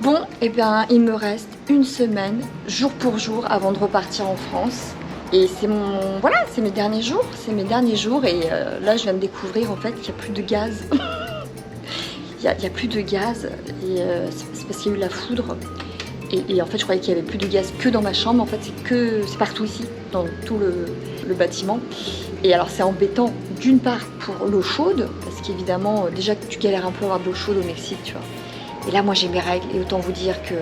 Bon, et bien il me reste une semaine, jour pour jour, avant de repartir en France. Et c'est mes derniers jours, et là je viens de découvrir en fait qu'il n'y a plus de gaz. Il y a plus de gaz, et c'est parce qu'il y a eu la foudre. Et en fait je croyais qu'il n'y avait plus de gaz que dans ma chambre, en fait c'est partout ici, dans tout le bâtiment. Et alors c'est embêtant d'une part pour l'eau chaude, parce qu'évidemment déjà tu galères un peu à avoir de l'eau chaude au Mexique, tu vois. Et là moi j'ai mes règles, et autant vous dire que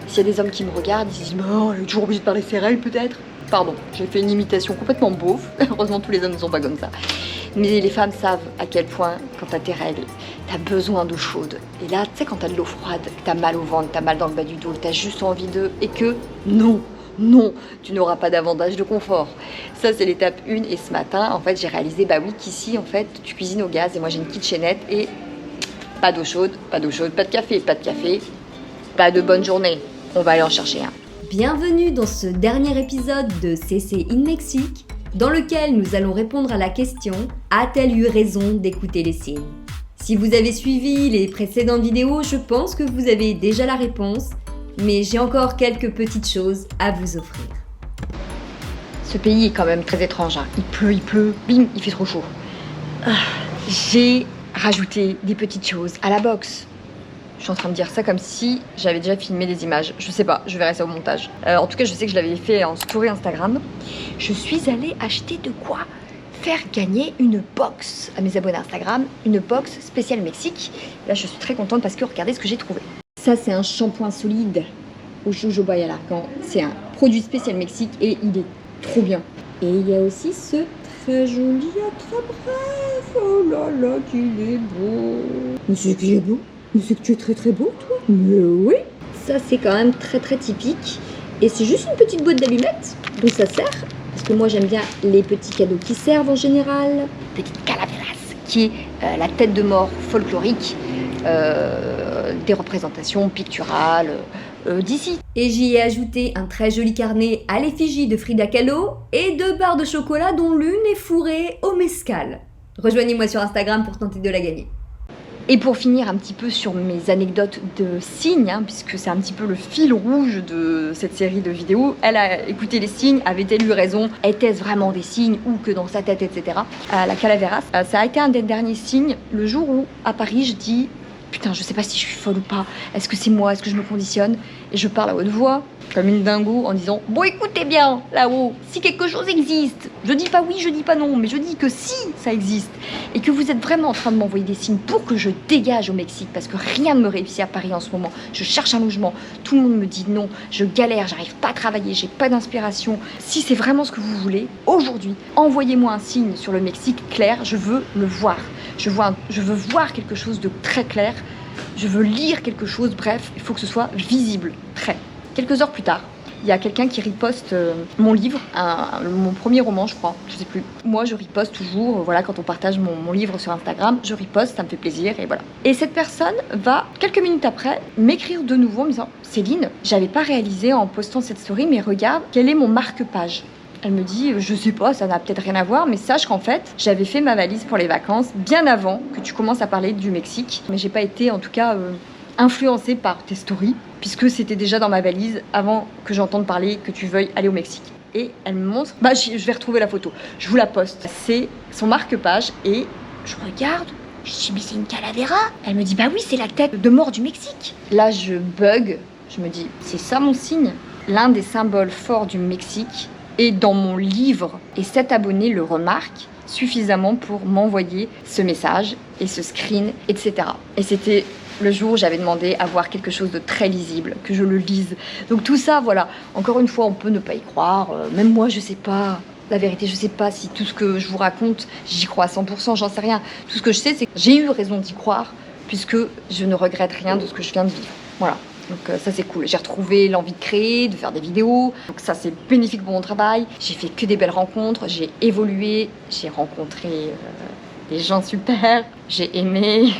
s'il y a des hommes qui me regardent, ils se disent « Oh, elle est toujours obligée de parler ses règles peut-être ?» Pardon, j'ai fait une imitation complètement beauf, heureusement tous les hommes ne sont pas comme ça. Mais les femmes savent à quel point, quand t'as tes règles, t'as besoin d'eau chaude. Et là, tu sais, quand t'as de l'eau froide, que t'as mal au ventre, t'as mal dans le bas du dos, que t'as juste envie d'eux, et que non, tu n'auras pas davantage de confort. Ça, c'est l'étape 1. Et ce matin, en fait, j'ai réalisé, bah oui, qu'ici, en fait, tu cuisines au gaz, et moi j'ai une kitchenette, et pas d'eau chaude, pas de café, pas de bonne journée. On va aller en chercher un. Bienvenue dans ce dernier épisode de CC in Mexique, dans lequel nous allons répondre à la question « A-t-elle eu raison d'écouter les signes ?» Si vous avez suivi les précédentes vidéos, je pense que vous avez déjà la réponse, mais j'ai encore quelques petites choses à vous offrir. Ce pays est quand même très étrange, hein. Il pleut, bim, il fait trop chaud. J'ai rajouté des petites choses à la box. Je suis en train de dire ça comme si j'avais déjà filmé des images. Je sais pas, je verrai ça au montage. En tout cas, je sais que je l'avais fait en story Instagram. Je suis allée acheter de quoi faire gagner une box à mes abonnés Instagram, une box spéciale Mexique. Là, je suis très contente parce que regardez ce que j'ai trouvé. Ça, c'est un shampoing solide au jojoba et à l'argan. C'est un produit spécial Mexique et il est trop bien. Et il y a aussi ce très joli attrape-rêve. Oh là là, qu'il est beau. Mais c'est qu'il est beau. Mais c'est que tu es très très beau, toi. Mais oui. Ça, c'est quand même très très typique. Et c'est juste une petite boîte d'allumettes. Donc ça sert. Parce que moi, j'aime bien les petits cadeaux qui servent en général. Petite calaveras, qui est la tête de mort folklorique des représentations picturales d'ici. Et j'y ai ajouté un très joli carnet à l'effigie de Frida Kahlo et 2 barres de chocolat dont l'une est fourrée au mezcal. Rejoignez-moi sur Instagram pour tenter de la gagner. Et pour finir un petit peu sur mes anecdotes de signes, hein, puisque c'est un petit peu le fil rouge de cette série de vidéos, elle a écouté les signes, avait-elle eu raison, était-ce vraiment des signes ou que dans sa tête, etc. La Calaveras, ça a été un des derniers signes, le jour où à Paris je dis « Putain, je sais pas si je suis folle ou pas, est-ce que c'est moi, est-ce que je me conditionne ?» Et je parle à haute voix, comme une dingo, en disant « Bon, écoutez bien, là-haut, si quelque chose existe, je dis pas oui, je dis pas non, mais je dis que si ça existe, et que vous êtes vraiment en train de m'envoyer des signes pour que je dégage au Mexique, parce que rien ne me réussit à Paris en ce moment, je cherche un logement, tout le monde me dit non, je galère, j'arrive pas à travailler, j'ai pas d'inspiration. Si c'est vraiment ce que vous voulez, aujourd'hui, envoyez-moi un signe sur le Mexique clair, je veux le voir. Je veux voir quelque chose de très clair, je veux lire quelque chose, bref, il faut que ce soit visible, très. Quelques heures plus tard, il y a quelqu'un qui riposte mon livre, mon premier roman, je crois, je sais plus. Moi, je riposte toujours, voilà, quand on partage mon livre sur Instagram, je riposte, ça me fait plaisir, et voilà. Et cette personne va, quelques minutes après, m'écrire de nouveau en me disant « Céline, j'avais pas réalisé en postant cette story, mais regarde, quel est mon marque-page ?» Elle me dit, je sais pas, ça n'a peut-être rien à voir, mais sache qu'en fait, j'avais fait ma valise pour les vacances bien avant que tu commences à parler du Mexique. Mais j'ai pas été, en tout cas, influencée par tes stories, puisque c'était déjà dans ma valise avant que j'entende parler que tu veuilles aller au Mexique. Et elle me montre, je vais retrouver la photo, je vous la poste. C'est son marque-page et je regarde, je dis, mais c'est une calavera. Elle me dit, bah oui, c'est la tête de mort du Mexique. Là, je bug, je me dis, c'est ça mon signe? L'un des symboles forts du Mexique. Et dans mon livre, et cet abonné le remarque suffisamment pour m'envoyer ce message et ce screen, etc. Et c'était le jour où j'avais demandé à voir quelque chose de très lisible, que je le lise. Donc tout ça, voilà, encore une fois, on peut ne pas y croire. Même moi, je sais pas. La vérité, je sais pas si tout ce que je vous raconte, j'y crois à 100%, j'en sais rien. Tout ce que je sais, c'est que j'ai eu raison d'y croire, puisque je ne regrette rien de ce que je viens de vivre. Voilà. Donc ça c'est cool, j'ai retrouvé l'envie de créer, de faire des vidéos, donc ça c'est bénéfique pour mon travail. J'ai fait que des belles rencontres, j'ai évolué, j'ai rencontré des gens super, j'ai aimé,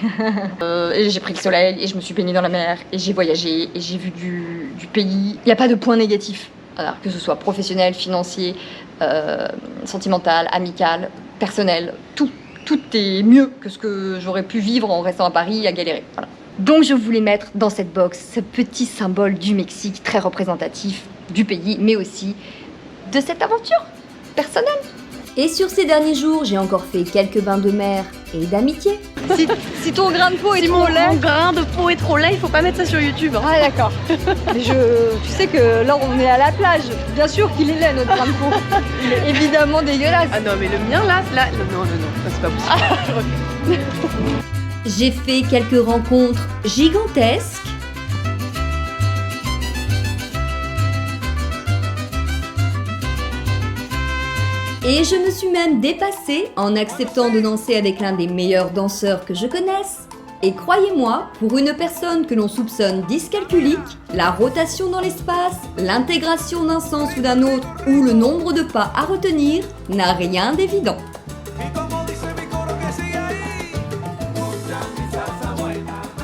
et j'ai pris le soleil, et je me suis baignée dans la mer, et j'ai voyagé, et j'ai vu du pays. Il n'y a pas de point négatif, alors que ce soit professionnel, financier, sentimental, amical, personnel, tout est mieux que ce que j'aurais pu vivre en restant à Paris à galérer. Voilà. Donc je voulais mettre dans cette box ce petit symbole du Mexique très représentatif du pays, mais aussi de cette aventure personnelle. Et sur ces derniers jours, j'ai encore fait quelques bains de mer et d'amitié. Si ton grain de peau est trop laid... Mon grain de peau est trop laid, il faut pas mettre ça sur YouTube. Hein. Ah d'accord. Tu sais que là on est à la plage. Bien sûr qu'il est laid notre grain de peau. Il est évidemment dégueulasse. Ah non mais le mien là, non, ça, c'est pas possible. J'ai fait quelques rencontres gigantesques. Et je me suis même dépassée en acceptant de danser avec l'un des meilleurs danseurs que je connaisse. Et croyez-moi, pour une personne que l'on soupçonne dyscalculique, la rotation dans l'espace, l'intégration d'un sens ou d'un autre, ou le nombre de pas à retenir, n'a rien d'évident.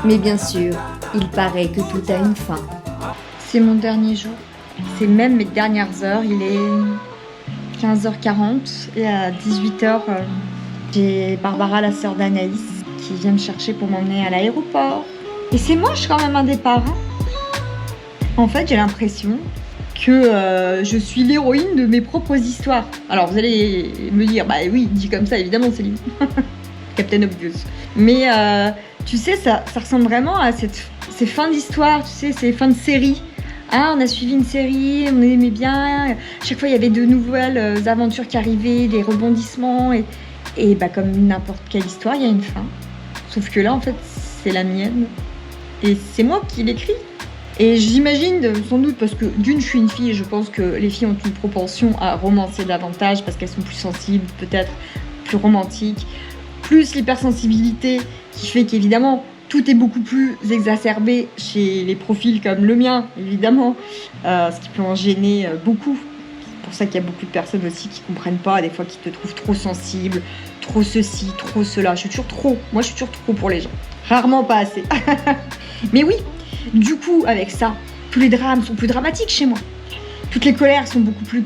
Mais bien sûr, il paraît que tout a une fin. C'est mon dernier jour. C'est même mes dernières heures. Il est 15h40 et à 18h, j'ai Barbara, la sœur d'Anaïs, qui vient me chercher pour m'emmener à l'aéroport. Et c'est moche quand même un départ. Hein. En fait, j'ai l'impression que je suis l'héroïne de mes propres histoires. Alors vous allez me dire, bah oui, dit comme ça, évidemment, Céline. Captain Obvious. Mais tu sais, ça ressemble vraiment à ces fins d'histoire, tu sais, ces fins de série. Hein, on a suivi une série, on aimait bien. Chaque fois, il y avait de nouvelles aventures qui arrivaient, des rebondissements. Et bah, comme n'importe quelle histoire, il y a une fin. Sauf que là, en fait, c'est la mienne. Et c'est moi qui l'écris. Et j'imagine, sans doute, parce que d'une, je suis une fille et je pense que les filles ont une propension à romancer davantage parce qu'elles sont plus sensibles, peut-être plus romantiques. Plus l'hypersensibilité qui fait qu'évidemment, tout est beaucoup plus exacerbé chez les profils comme le mien, évidemment, ce qui peut en gêner beaucoup. C'est pour ça qu'il y a beaucoup de personnes aussi qui ne comprennent pas, des fois qui te trouvent trop sensible, trop ceci, trop cela. Je suis toujours trop pour les gens. Rarement pas assez. Mais oui, du coup, avec ça, tous les drames sont plus dramatiques chez moi. Toutes les colères sont beaucoup plus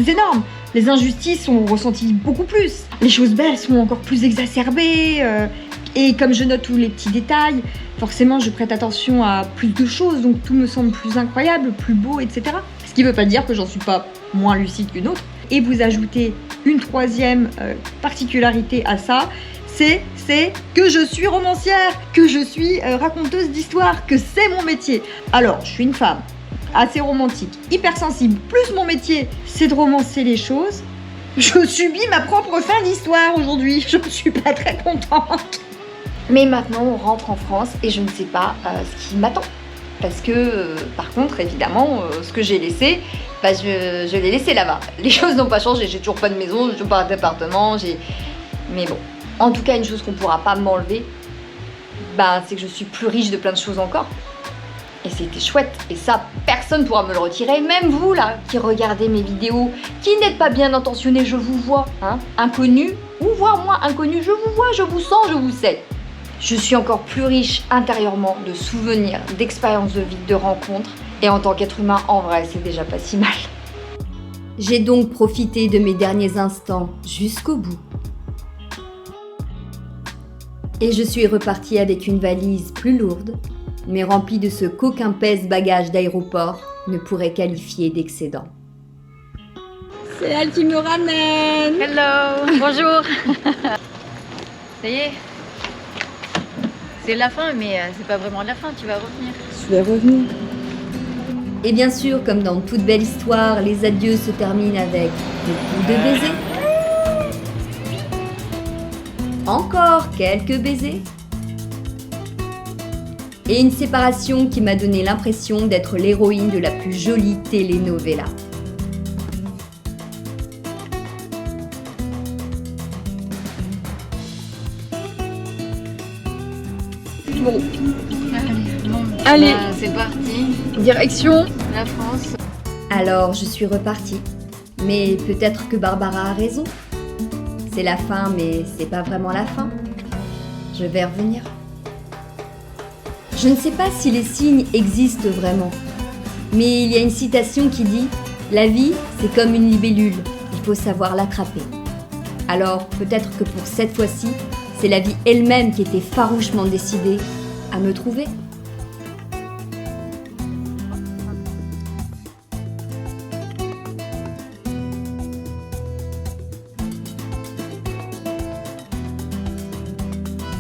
énormes. Les injustices sont ressenties beaucoup plus. Les choses belles sont encore plus exacerbées. Et comme je note tous les petits détails, forcément je prête attention à plus de choses, donc tout me semble plus incroyable, plus beau, etc. Ce qui ne veut pas dire que j'en suis pas moins lucide qu'une autre. Et vous ajoutez une troisième particularité à ça, c'est que je suis romancière, que je suis raconteuse d'histoire, que c'est mon métier. Alors, je suis une femme assez romantique, hypersensible, plus mon métier, c'est de romancer les choses. Je subis ma propre fin d'histoire aujourd'hui, je ne suis pas très contente. Mais maintenant, on rentre en France et je ne sais pas ce qui m'attend. Parce que, par contre, évidemment, ce que j'ai laissé, bah, je l'ai laissé là-bas. Les choses n'ont pas changé, j'ai toujours pas de maison, j'ai toujours pas d'appartement, Mais bon, en tout cas, une chose qu'on ne pourra pas m'enlever, bah, c'est que je suis plus riche de plein de choses encore. Et c'était chouette. Et ça, personne ne pourra me le retirer. Même vous, là, qui regardez mes vidéos, qui n'êtes pas bien intentionnés, je vous vois, hein, inconnu, ou voire moi, inconnu, je vous vois, je vous sens, je vous sais. Je suis encore plus riche intérieurement de souvenirs, d'expériences de vie, de rencontres. Et en tant qu'être humain, en vrai, c'est déjà pas si mal. J'ai donc profité de mes derniers instants jusqu'au bout. Et je suis repartie avec une valise plus lourde, mais remplie de ce qu'aucun pèse-bagages d'aéroport ne pourrait qualifier d'excédent. C'est elle qui me ramène. Hello, bonjour. Ça y est. C'est la fin, mais c'est pas vraiment la fin, tu vas revenir. Je vais revenir. Et bien sûr, comme dans toute belle histoire, les adieux se terminent avec beaucoup de baisers. Encore quelques baisers. Et une séparation qui m'a donné l'impression d'être l'héroïne de la plus jolie telenovela. Bon, Allez, bah, c'est parti. Direction La France. Alors je suis repartie. Mais peut-être que Barbara a raison. C'est la fin, mais c'est pas vraiment la fin. Je vais revenir. Je ne sais pas si les signes existent vraiment. Mais il y a une citation qui dit « La vie, c'est comme une libellule. Il faut savoir l'attraper. » Alors peut-être que pour cette fois-ci, c'est la vie elle-même qui était farouchement décidée à me trouver.